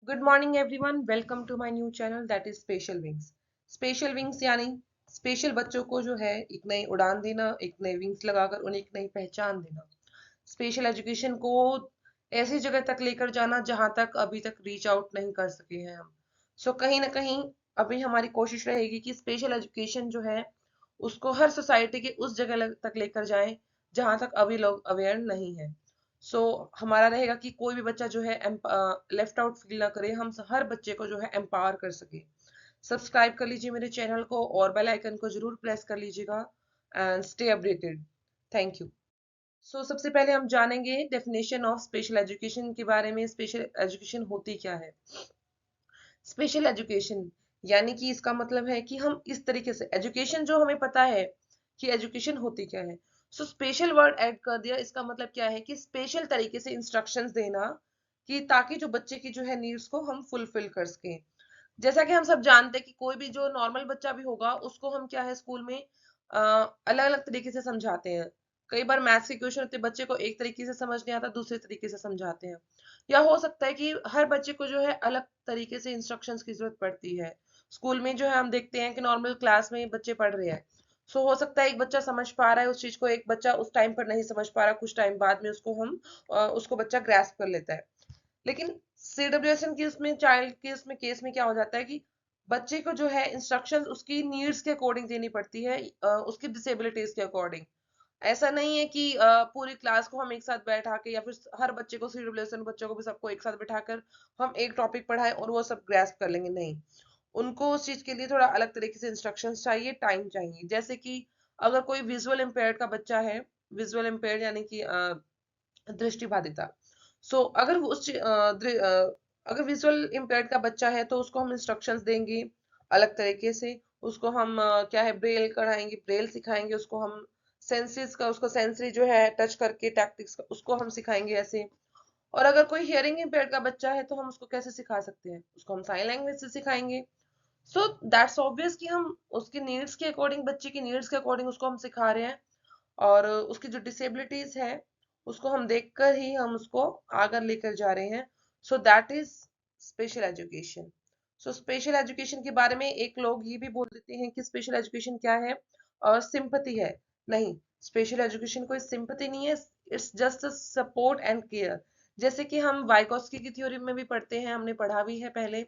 Good morning everyone, welcome to my new channel that is special wings. स्पेशल विंग्स यानी special बच्चों को जो है एक नई उड़ान देना, एक नए विंग्स लगाकर उन्हें एक नई पहचान देना। स्पेशल एजुकेशन को ऐसी जगह तक लेकर जाना जहां तक अभी तक रीच आउट नहीं कर सके हैं हम। कहीं ना कहीं अभी हमारी कोशिश रहेगी कि स्पेशल एजुकेशन जो है उसको हर सोसाइटी के उस जगह तक लेकर जाएं जहां तक अभी लोग अवेयर नहीं है। हमारा रहेगा कि कोई भी बच्चा जो है लेफ्ट आउट फील ना करे, हम हर बच्चे को जो है एम्पावर कर सके। सब्सक्राइब कर लीजिए मेरे चैनल को और बेल आइकन को जरूर प्रेस कर लीजिएगा and stay updated. Thank you. सबसे पहले हम जानेंगे डेफिनेशन ऑफ स्पेशल एजुकेशन के बारे में। स्पेशल एजुकेशन होती क्या है? स्पेशल एजुकेशन यानी कि इसका मतलब है कि हम इस तरीके से एजुकेशन जो हमें पता है कि एजुकेशन होती क्या है। स्पेशल वर्ड ऐड कर दिया, इसका मतलब क्या है कि स्पेशल तरीके से इंस्ट्रक्शंस देना कि ताकि जो बच्चे की जो है नीड्स को हम फुलफिल कर सकें। जैसा कि हम सब जानते हैं कि कोई भी जो नॉर्मल बच्चा भी होगा उसको हम क्या है स्कूल में अलग अलग तरीके से समझाते हैं। कई बार मैथ्स के क्वेश्चन होते हैं, बच्चे को एक तरीके से समझ नहीं आता, दूसरे तरीके से समझाते हैं। या हो सकता है कि हर बच्चे को जो है अलग तरीके से इंस्ट्रक्शंस की जरूरत पड़ती है। स्कूल में जो है हम देखते हैं कि नॉर्मल क्लास में बच्चे पढ़ रहे हैं। हो सकता है एक बच्चा समझ पा रहा है उस चीज को, एक बच्चा उस टाइम पर नहीं समझ पा रहा, कुछ टाइम बाद में उसको बच्चा ग्रैस्प कर लेता है। लेकिन सीडब्ल्यूएसएन की उसमें चाइल्ड के उसमें केस में क्या हो जाता है कि बच्चे को जो है इंस्ट्रक्शंस उसकी नीड्स के अकॉर्डिंग देनी पड़ती है, उसकी डिसेबिलिटीज के अकॉर्डिंग। ऐसा नहीं है कि पूरी क्लास को हम एक साथ बैठा के या फिर हर बच्चे को सीडब्ल्यूएसएन बच्चों को भी सबको एक साथ बैठाकर हम एक टॉपिक पढ़ाएं और वो सब ग्रैस्प कर लेंगे, नहीं। उनको उस चीज के लिए थोड़ा अलग तरीके से इंस्ट्रक्शंस चाहिए, टाइम चाहिए। जैसे कि अगर कोई विजुअल इम्पेयर्ड का बच्चा है, विजुअल इम्पेयर्ड यानी कि दृष्टि बाधिता। अगर अगर विजुअल इम्पेयर्ड का बच्चा है तो उसको हम इंस्ट्रक्शंस देंगे अलग तरीके से। उसको हम क्या है ब्रेल कराएंगे, ब्रेल सिखाएंगे उसको हम। सेंसेस का उसको सेंसरी जो है टच करके टैक्टिक्स का उसको हम सिखाएंगे ऐसे। और अगर कोई हियरिंग इम्पेयर्ड का बच्चा है तो हम उसको कैसे सिखा सकते हैं? उसको हम साइन लैंग्वेज से सिखाएंगे। दैट्स ऑब्वियस कि हम उसकी नीड्स के अकॉर्डिंग, बच्चे की नीड्स के अकॉर्डिंग उसको हम सिखा रहे हैं। और उसकी जो डिसेबिलिटीज है उसको हम देखकर ही हम उसको आगे लेकर जा रहे हैं। That is special education. Special education के बारे में एक लोग ये भी बोल देते हैं कि स्पेशल एजुकेशन क्या है और सिंपथी है। नहीं, स्पेशल एजुकेशन कोई सिंपथी नहीं है, it's just support and care. जैसे कि हम वाइगोत्स्की की थ्योरी में भी पढ़ते हैं, हमने पढ़ा भी है पहले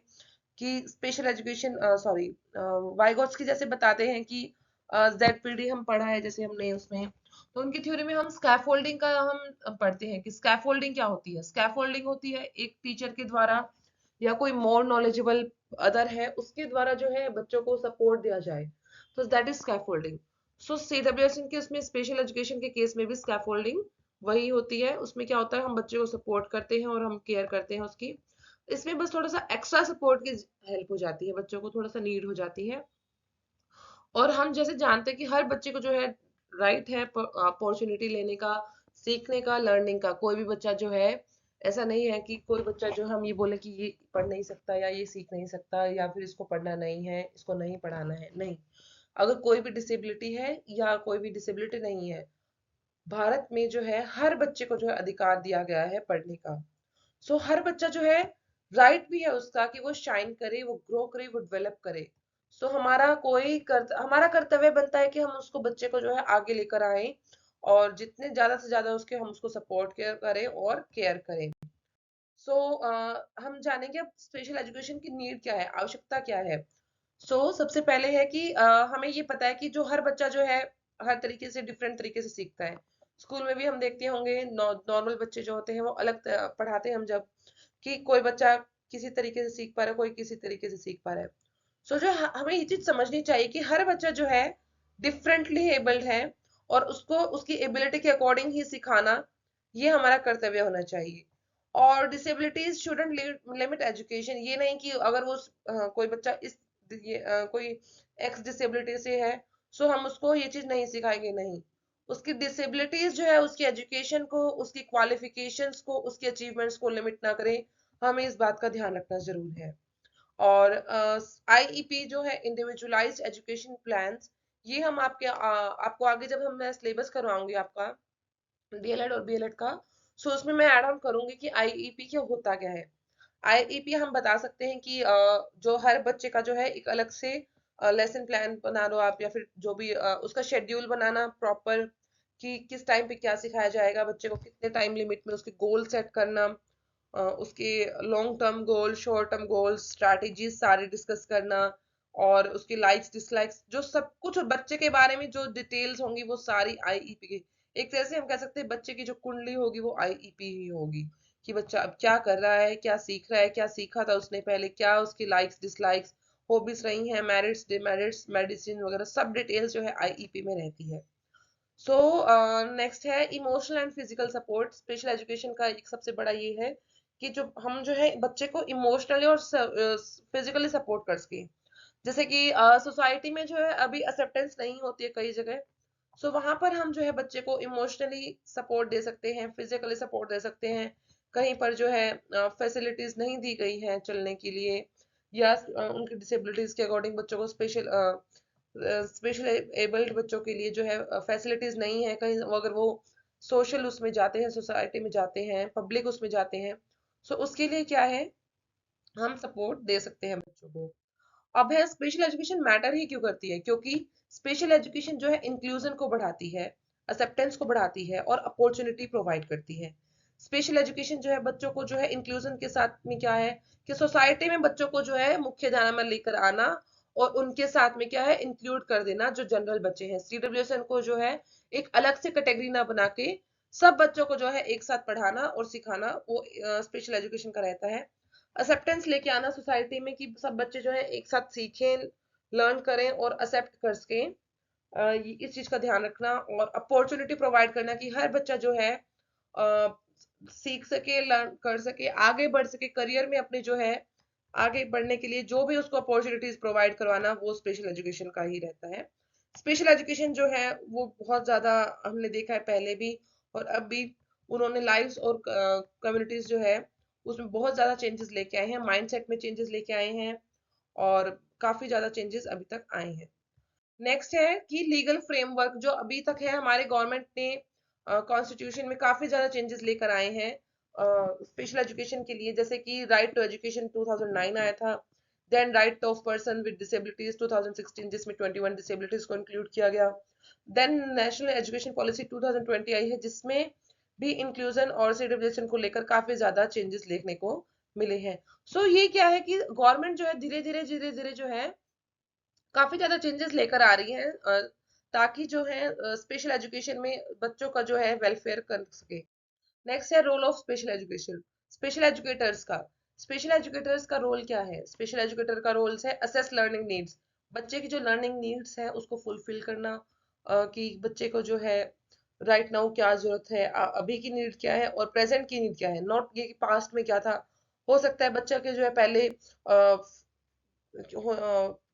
कि स्पेशल एजुकेशन सॉरी वाइगोत्स्की जैसे बताते हैं कि जेडपीडी हम पढ़ा है जैसे हमने उसमें। तो उनकी थ्योरी में हम स्कैफोल्डिंग का हम पढ़ते हैं कि स्कैफोल्डिंग क्या होती है। स्कैफोल्डिंग होती है एक टीचर के द्वारा या कोई मोर नॉलेजेबल अदर है उसके द्वारा जो है बच्चों को सपोर्ट दिया जाए। That is scaffolding. सीडब्ल्यूएसएन के उसमें स्पेशल एजुकेशन के केस में भी स्कैफोल्डिंग वही होती है। उसमें क्या होता है, हम बच्चे को सपोर्ट करते हैं और हम केयर करते हैं उसकी। इसमें बस थोड़ा सा एक्स्ट्रा सपोर्ट की हेल्प हो जाती है, बच्चों को थोड़ा सा नीड हो जाती है। और हम जैसे जानते हैं कि हर बच्चे को जो है राइट है अपॉर्चुनिटी लेने का, सीखने का, लर्निंग का। कोई भी बच्चा जो है, ऐसा नहीं है कि कोई बच्चा जो हम ये बोले कि ये पढ़ नहीं सकता या ये सीख नहीं सकता या फिर इसको पढ़ना नहीं है, इसको नहीं पढ़ाना है, नहीं। अगर कोई भी डिसेबिलिटी है या कोई भी डिसेबिलिटी नहीं है, भारत में जो है हर बच्चे को जो है अधिकार दिया गया है पढ़ने का। हर बच्चा जो है राइट भी है उसका कि वो शाइन करे, वो ग्रो करे, वो डेवलप करे। हमारा कर्तव्य बनता है कि हम उसको बच्चे को जो है आगे लेकर आए और जितने ज्यादा से ज्यादा उसके हम उसको सपोर्ट केयर करें और केयर करें। हम जानेंगे अब स्पेशल एजुकेशन की नीड क्या है, आवश्यकता क्या है। सबसे पहले है कि हमें ये पता है कि जो हर बच्चा जो है हर तरीके से डिफरेंट तरीके से सीखता है। स्कूल में भी हम देखते होंगे नॉर्मल बच्चे जो होते हैं वो अलग पढ़ाते हैं हम जब, कि कोई बच्चा किसी तरीके से सीख पा रहा है, कोई किसी तरीके से सीख पा रहा है। हमें ये चीज समझनी चाहिए कि हर बच्चा जो है डिफरेंटली एबल्ड है और उसको उसकी एबिलिटी के अकॉर्डिंग ही सिखाना ये हमारा कर्तव्य होना चाहिए। और डिसेबिलिटीज शुडंट लिमिट एजुकेशन, ये नहीं कि अगर वो कोई बच्चा कोई एक्स डिसेबिलिटी से है हम उसको ये चीज नहीं सिखाएंगे, नहीं। उसकी डिसेबिलिटीज जो है उसकी एजुकेशन को, उसकी क्वालिफिकेशंस को, उसकी अचीवमेंट्स को लिमिट ना करें। हमें इस बात का ध्यान रखना जरूर है। और आईईपी जो है इंडिविजुअलाइज्ड एजुकेशन प्लान्स, ये हम आपको आगे जब हम मैं सिलेबस करवाऊंगी आपका डीएलएड और बीएलएड का, उसमें मैं ऐड ऑन करूंगी कि आईईपी क्या होता क्या है। आईईपी हम बता सकते हैं कि जो हर बच्चे का जो है एक अलग से लेसन प्लान बना लो आप, या फिर जो भी उसका शेड्यूल बनाना प्रॉपर, कि किस टाइम पे क्या सिखाया जाएगा बच्चे को, कितने टाइम लिमिट में उसके गोल सेट करना, उसके long term goal, short term goals, strategies सारे डिस्कस करना, और उसके लाइक्स डिसलाइक्स, जो सब कुछ बच्चे के बारे में जो डिटेल्स होंगी वो सारी आईईपी की, एक तरह से हम कह सकते हैं बच्चे की जो कुंडली होगी वो आईईपी ही होगी, कि बच्चा अब क्या कर रहा है, क्या सीख रहा है, क्या सीखा था उसने पहले, क्या उसकी लाइक्स डिसलाइक्स, हॉबीज रही हैं, मेरिट्स डिमेरिट्स, मेडिसिन वगैरह सब डिटेल्स जो है आईईपी में रहती है। सो नेक्स्ट है emotional and physical support. Special education का एक सबसे बड़ा ये है कि जो हम जो है बच्चे को इमोशनली और फिजिकली सपोर्ट कर सके। जैसे कि सोसाइटी में जो है अभी एक्सेप्टेंस नहीं होती है कई जगह, सो वहां पर हम जो है बच्चे को इमोशनली सपोर्ट दे सकते हैं, फिजिकली सपोर्ट दे सकते हैं। कहीं पर जो है फैसिलिटीज नहीं दी गई हैं चलने के लिए, या उनकी डिसेबिलिटीज के अकॉर्डिंग बच्चों को स्पेशल एबल्ड बच्चों के लिए जो है फैसिलिटीज नहीं है कहीं, अगर वो सोशल उसमें जाते हैं, सोसाइटी में जाते हैं, पब्लिक उसमें जाते हैं, सो उसके लिए क्या है, हम सपोर्ट दे सकते हैं बच्चों को। अब है स्पेशल एजुकेशन मैटर ही क्यों करती है, क्योंकि स्पेशल एजुकेशन जो है इंक्लूजन को बढ़ाती है, एक्सेप्टेंस को बढ़ाती है और अपॉर्चुनिटी प्रोवाइड करती है। स्पेशल एजुकेशन जो है बच्चों को जो है इंक्लूजन के साथ में क्या है कि सोसाइटी में बच्चों को जो है मुख्य धारा में लेकर आना, और उनके साथ में क्या है इंक्लूड कर देना जो जनरल बच्चे हैं। सीडब्ल्यूएसएन को जो है एक अलग से कैटेगरी ना बना के सब बच्चों को जो है एक साथ पढ़ाना और सिखाना, वो स्पेशल एजुकेशन का रहता है। एक्सेप्टेंस लेके आना सोसाइटी में कि सब बच्चे जो है एक साथ सीखें, लर्न करें और एक्सेप्ट कर सकें, इस चीज का ध्यान रखना। और अपॉर्चुनिटी प्रोवाइड करना कि हर बच्चा जो है सीख सके, लर्न कर सके, आगे बढ़ सके करियर में अपने जो है, आगे बढ़ने के लिए जो भी उसको अपॉर्चुनिटीज प्रोवाइड करवाना वो स्पेशल एजुकेशन का ही रहता है। स्पेशल एजुकेशन जो है वो बहुत ज्यादा हमने देखा है पहले भी और अब भी, उन्होंने लाइव्स और कम्युनिटीज जो है उसमें बहुत ज्यादा चेंजेस लेके आए हैं, माइंडसेट में चेंजेस लेके आए हैं, और काफी ज्यादा चेंजेस अभी तक आए हैं। नेक्स्ट है कि लीगल फ्रेमवर्क जो अभी तक है हमारे गवर्नमेंट ने कॉन्स्टिट्यूशन में काफी ज्यादा चेंजेस लेकर आए हैं स्पेशल एजुकेशन के लिए, जैसे कि राइट टू एजुकेशन 2009 आया था, then right of person with disabilities 2016 जिसमें 21 डिसेबिलिटीज को इंक्लूड किया गया, देन नेशनल एजुकेशन पॉलिसी 2020 आई है जिसमें भी इंक्लूजन और सीडब्ल्यूएसएन को लेकर काफी ज्यादा चेंजेस देखने को मिले हैं। सो ये क्या है कि गवर्नमेंट जो है धीरे धीरे जो है काफी ज्यादा चेंजेस लेकर आ रही है, ताकि जो है स्पेशल एजुकेशन में बच्चों का जो है वेलफेयर कर सके। नेक्स्ट है role of special education. Special educators का स्पेशल एजुकेटर्स का रोल क्या है? स्पेशल एजुकेटर का रोल है असेस लर्निंग नीड्स, बच्चे की जो लर्निंग नीड्स है उसको फुलफिल करना, कि बच्चे को जो है राइट नाउ क्या जरूरत है, अभी की नीड क्या है और प्रेजेंट की नीड क्या है, नॉट ये कि पास्ट में क्या था। हो सकता है बच्चा के जो है पहले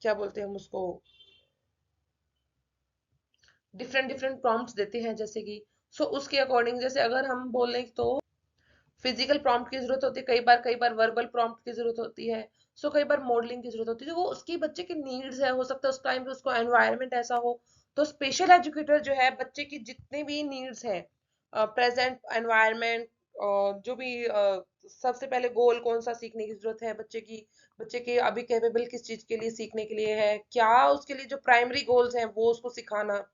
क्या बोलते हैं हम उसको, डिफरेंट डिफरेंट प्रॉम्प्ट्स देते हैं जैसे कि, सो उसके अकॉर्डिंग, जैसे अगर हम बोलें तो फिजिकल प्रॉम्प्ट की जरूरत होती है, कई बार वर्बल प्रॉम्प्ट की जरूरत होती है, सो कई बार मॉडलिंग की जरूरत होती है, तो वो उसकी बच्चे की नीड्स है, हो सकता है उस टाइम पे उसको एनवायरनमेंट ऐसा हो। तो स्पेशल एजुकेटर जो है बच्चे की जितने भी नीड्स हैं, प्रेजेंट एनवायरनमेंट, जो भी सबसे पहले गोल कौन सा सीखने की जरूरत है बच्चे की, बच्चे के अभी कैपेबल किस चीज के लिए सीखने के लिए है, क्या उसके लिए जो प्राइमरी गोल्स हैं वो उसको सिखाना,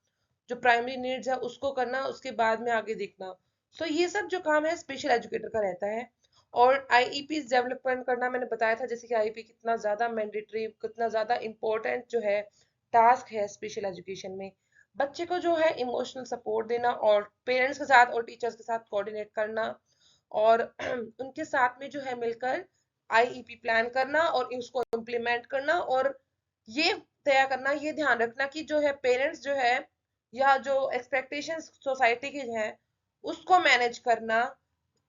जो प्राइमरी नीड्स है उसको करना, उसके बाद में आगे देखना। सो ये सब जो काम है स्पेशल एजुकेटर का रहता है। और आईईपी डेवलपमेंट करना मैंने बताया था, जैसे कि आईईपी कितना ज्यादा मैंडेटरी, कितना ज्यादा इंपॉर्टेंट जो है टास्क है स्पेशल एजुकेशन में। बच्चे को जो है इमोशनल सपोर्ट देना और पेरेंट्स के साथ और टीचर्स के साथ कोऑर्डिनेट करना, और उनके साथ में जो है मिलकर आईईपी प्लान करना और उसको इम्प्लीमेंट करना, और ये तय करना, ये ध्यान रखना कि जो है पेरेंट्स जो है या जो एक्सपेक्टेशंस सोसाइटी की है उसको मैनेज करना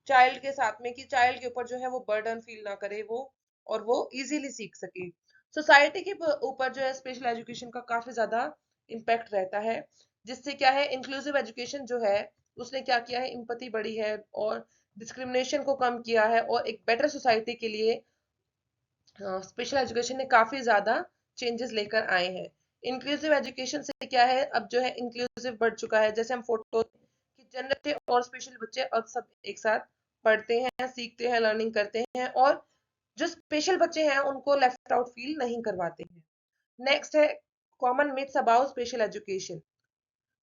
चाइल्ड के साथ में, कि चाइल्ड के ऊपर जो है वो बर्डन फील ना करे वो, और वो इजीली सीख सके। सोसाइटी के ऊपर जो है स्पेशल एजुकेशन का काफी ज्यादा इम्पैक्ट रहता है, जिससे क्या है इंक्लूसिव एजुकेशन जो है उसने क्या किया है, इम्पैथी बढ़ी है और डिस्क्रिमिनेशन को कम किया है, और एक बेटर सोसाइटी के लिए स्पेशल एजुकेशन ने काफी ज्यादा चेंजेस लेकर आए हैं। इंक्लूसिव एजुकेशन से क्या है, अब जो है इंक्लूसिव बढ़ चुका है, जैसे हम फोटो कि जनरल बच्चे और स्पेशल बच्चे अब सब एक साथ पढ़ते हैं, सीखते हैं, लर्निंग करते हैं, और जो स्पेशल बच्चे हैं उनको लेफ्ट आउट फील नहीं करवाते हैं। नेक्स्ट है common myths about special education.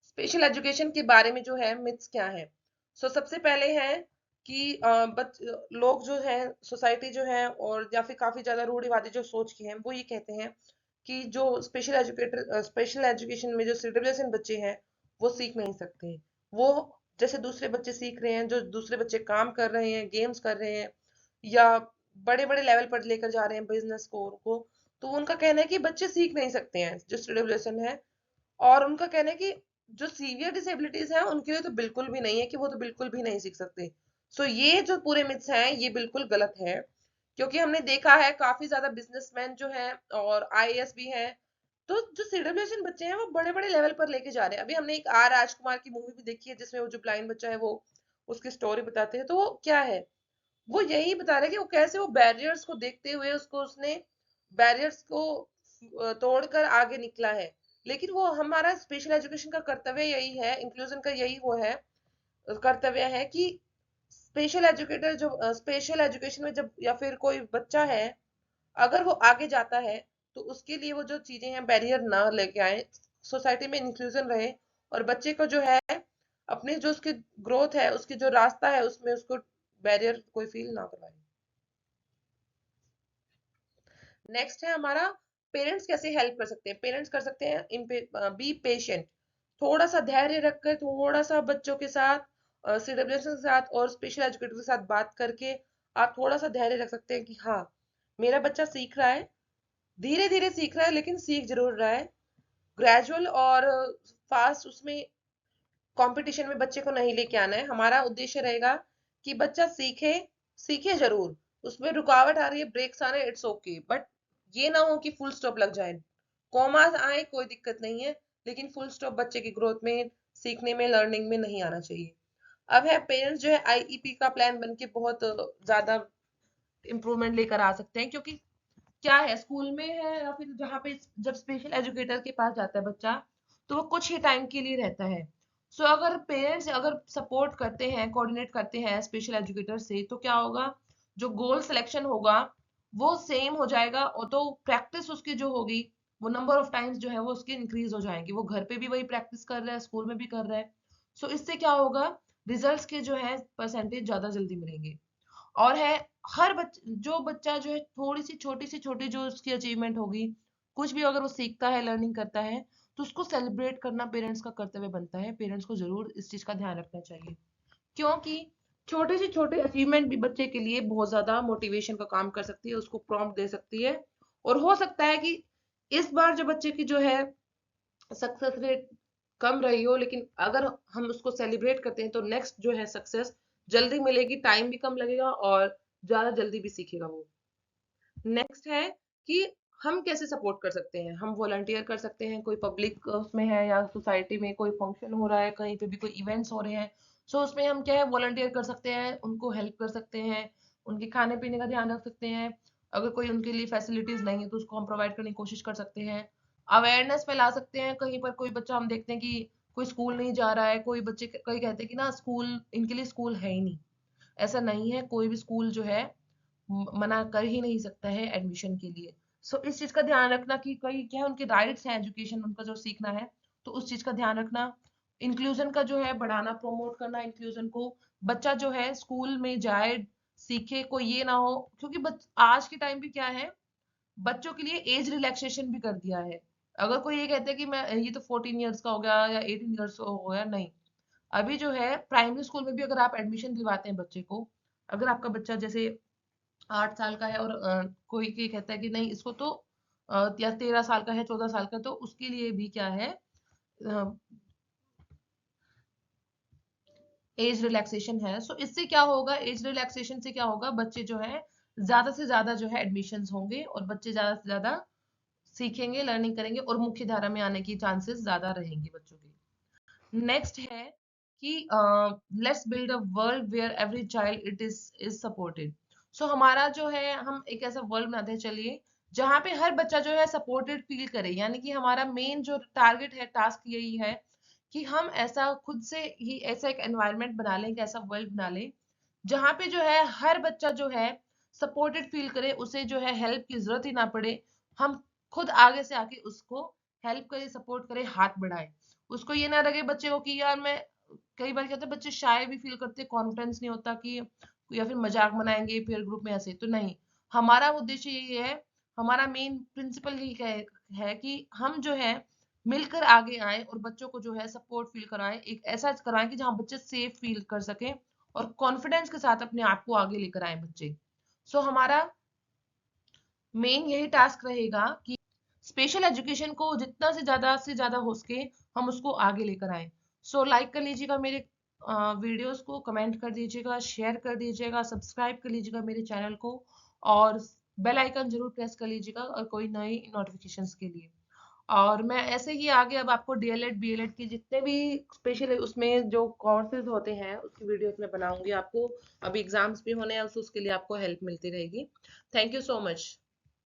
Special education के बारे में जो है मिथ्स क्या है। सबसे पहले है कि लोग जो है, सोसाइटी जो है, और या फिर काफी ज्यादा रूढ़िवादी जो सोच के हैं, वो ये कहते हैं कि जो स्पेशल एजुकेशन में जो सीडब्ल्यूएस बच्चे हैं वो सीख नहीं सकते। वो जैसे दूसरे बच्चे सीख रहे हैं, जो दूसरे बच्चे काम कर रहे हैं, गेम्स कर रहे हैं, या बड़े बड़े लेवल पर लेकर जा रहे हैं बिजनेस को, तो उनका कहना है कि बच्चे सीख नहीं सकते हैं जो सीडब्ल्यूएस है। और उनका कहना है कि जो सीवियर डिसेबिलिटीज हैं उनके लिए तो बिल्कुल भी नहीं है, कि वो तो बिल्कुल भी नहीं सीख सकते। ये जो पूरे मिथ्स हैं ये बिल्कुल गलत है, क्योंकि हमने देखा है काफी ज्यादा बिजनेसमैन जो हैं और आईएएस भी हैं, तो जो सीडब्ल्यूएस बच्चे हैं वो बड़े बड़े लेवल पर लेके जा रहे हैं। अभी हमने एक आर राजकुमार की मूवी भी देखी है, जिसमें वो जो ब्लाइंड बच्चा है वो उसकी स्टोरी बताते हैं, तो वो क्या है, वो यही बता रहे हैं कि वो कैसे वो बैरियर्स को देखते हुए उसको उसने बैरियर्स को तोड़कर आगे निकला है। लेकिन वो हमारा स्पेशल एजुकेशन का कर्तव्य यही है, इंक्लूजन का यही वो है, कर्तव्य है कि स्पेशल एजुकेशन में जब या फिर कोई बच्चा है, अगर वो आगे जाता है तो उसके लिए वो जो चीजें हैं बैरियर ना लेके आए, सोसाइटी में इंक्लूजन रहे, और बच्चे को जो है अपनी जो उसकी ग्रोथ है, उसकी जो रास्ता है उसमें उसको बैरियर कोई फील ना करवाए। नेक्स्ट है हमारा पेरेंट्स कैसे हेल्प कर सकते हैं। पेरेंट्स कर सकते हैं बी पेशेंट, थोड़ा सा धैर्य रखकर, थोड़ा सा बच्चों के साथ सीडब्ल्यूएस के साथ और स्पेशल एजुकेटर के साथ बात करके आप थोड़ा सा धैर्य रख सकते हैं कि हाँ, मेरा बच्चा सीख रहा है, धीरे धीरे सीख रहा है, लेकिन सीख जरूर रहा है। ग्रेजुअल और फास्ट उसमें कंपटीशन में बच्चे को नहीं लेके आना है। हमारा उद्देश्य रहेगा कि बच्चा सीखे, सीखे जरूर, उसमें रुकावट आ रही है, ब्रेक्स आ रहे हैं, इट्स ओके, बट ये ना हो कि फुल स्टॉप लग जाए। कॉमास आए कोई दिक्कत नहीं है, लेकिन फुल स्टॉप बच्चे की ग्रोथ में, सीखने में, लर्निंग में नहीं आना चाहिए। अब है पेरेंट्स जो है आईईपी का प्लान बन के बहुत ज्यादा इंप्रूवमेंट लेकर आ सकते हैं, क्योंकि क्या है, स्कूल में है या फिर जहाँ पे जब स्पेशल एजुकेटर के पास जाता है बच्चा, तो वो कुछ ही टाइम के लिए रहता है। अगर पेरेंट्स अगर सपोर्ट करते हैं, कोऑर्डिनेट करते हैं स्पेशल एजुकेटर से, तो क्या होगा, जो गोल सिलेक्शन होगा वो सेम हो जाएगा, और तो प्रैक्टिस उसकी जो होगी, वो नंबर ऑफ टाइम्स जो है वो उसकी इंक्रीज हो जाएंगी। वो घर पे भी वही प्रैक्टिस कर रहा है, स्कूल में भी कर रहा है। इससे क्या होगा, रिजल्ट्स के जो है परसेंटेज ज्यादा जल्दी मिलेंगे। और है, जो बच्चा जो है थोड़ी सी छोटी जो उसकी अचीवमेंट होगी, कुछ भी अगर वो सीखता है, लर्निंग करता है, तो उसको सेलिब्रेट करना पेरेंट्स का कर्तव्य बनता है। पेरेंट्स को जरूर इस चीज का ध्यान रखना चाहिए, क्योंकि छोटे से छोटे अचीवमेंट भी बच्चे के लिए बहुत ज्यादा मोटिवेशन का काम कर सकती है, उसको प्रॉम्प्ट दे सकती है। और हो सकता है कि इस बार जो बच्चे की जो है सक्सेस रेट कम रही हो, लेकिन अगर हम उसको सेलिब्रेट करते हैं तो नेक्स्ट जो है सक्सेस जल्दी मिलेगी, टाइम भी कम लगेगा और ज्यादा जल्दी भी सीखेगा वो। नेक्स्ट है कि हम कैसे सपोर्ट कर सकते हैं। हम वॉलंटियर कर सकते हैं, कोई पब्लिक उसमें है या सोसाइटी में कोई फंक्शन हो रहा है, कहीं पे भी कोई इवेंट्स हो रहे हैं, उसमें हम क्या है, वॉलंटियर कर सकते हैं, उनको हेल्प कर सकते हैं, उनके खाने पीने का ध्यान रख सकते हैं। अगर कोई उनके लिए फैसिलिटीज नहीं है तो उसको हम प्रोवाइड करने की कोशिश कर सकते हैं। अवेयरनेस फैला सकते हैं, कहीं पर कोई बच्चा हम देखते हैं कि कोई स्कूल नहीं जा रहा है, कोई बच्चे कई कहते हैं कि ना स्कूल इनके लिए स्कूल है ही नहीं। ऐसा नहीं है, कोई भी स्कूल जो है मना कर ही नहीं सकता है एडमिशन के लिए। इस चीज का ध्यान रखना कि कई क्या है, उनके राइट्स हैं, एजुकेशन उनका जो सीखना है, तो उस चीज का ध्यान रखना। इंक्लूजन का जो है बढ़ाना, प्रमोट करना इंक्लूजन को। बच्चा जो है स्कूल में जाए, सीखे, कोई ये ना हो, क्योंकि आज के टाइम पे क्या है, बच्चों के लिए एज रिलैक्सेशन भी कर दिया है। अगर कोई ये कहता है कि मैं ये तो 14 ईयर्स का हो गया या 18 ईयर्स का हो गया, नहीं। अभी जो है प्राइमरी स्कूल में भी अगर आप एडमिशन दिलवाते हैं बच्चे को, अगर आपका बच्चा जैसे 8 साल का है और कोई कहता है कि नहीं इसको तो या 13 साल का है, 14 साल का, तो उसके लिए भी क्या है, एज रिलैक्सेशन है। इससे क्या होगा, एज रिलैक्सेशन से क्या होगा, बच्चे जो है ज्यादा से ज्यादा जो है एडमिशन्स होंगे, और बच्चे ज्यादा से ज्यादा सीखेंगे, लर्निंग करेंगे, और मुख्य धारा में आने की चांसेस ज्यादा रहेंगे बच्चों के। नेक्स्ट है कि let's build a world where every child it is supported. हमारा जो है, हम एक ऐसा वर्ल्ड बनाते हैं, चलिए, जहाँ पे हर बच्चा जो है सपोर्टेड फील करे। यानी कि हमारा मेन जो टारगेट है, टास्क यही है कि हम ऐसा खुद से ही ऐसा एक एनवायरनमेंट बना लें, एक ऐसा वर्ल्ड बना लें जहाँ पे जो है हर बच्चा जो है सपोर्टेड फील करे, उसे जो है हेल्प की जरूरत ही ना पड़े, हम खुद आगे से आके उसको हेल्प करें, सपोर्ट करें, हाथ बढ़ाएं। उसको ये ना लगे बच्चे को कि यार मैं, कई बार क्या होता है बच्चे शाय भी फील करते, कॉन्फिडेंस नहीं होता कि, या फिर मजाक बनाएंगे पीयर ग्रुप में ऐसे, तो नहीं। हमारा उद्देश्य यही है, हमारा मेन प्रिंसिपल यही है कि हम जो है मिलकर आगे आए और बच्चों को जो है सपोर्ट फील कराएं, एक ऐसा कराएं कि जहां बच्चे सेफ फील कर सकें और कॉन्फिडेंस के साथ अपने आप को आगे लेकर आए बच्चे। सो हमारा मेन यही टास्क रहेगा कि स्पेशल एजुकेशन को जितना से ज्यादा हो सके हम उसको आगे लेकर आए। सो लाइक कर लीजिएगा मेरे वीडियोस को, कमेंट कर दीजिएगा, शेयर कर दीजिएगा, सब्सक्राइब कर लीजिएगा मेरे चैनल को, और बेल आइकन जरूर प्रेस कर लीजिएगा और कोई नई नोटिफिकेशंस के लिए। और मैं ऐसे ही आगे अब आपको डीएलएड बीएलएड के जितने भी स्पेशल उसमें जो कोर्सेज होते हैं उसकी वीडियोस में बनाऊंगी आपको। अभी एग्जाम्स भी होने हैं, उसके लिए आपको हेल्प मिलती रहेगी। Thank you so much.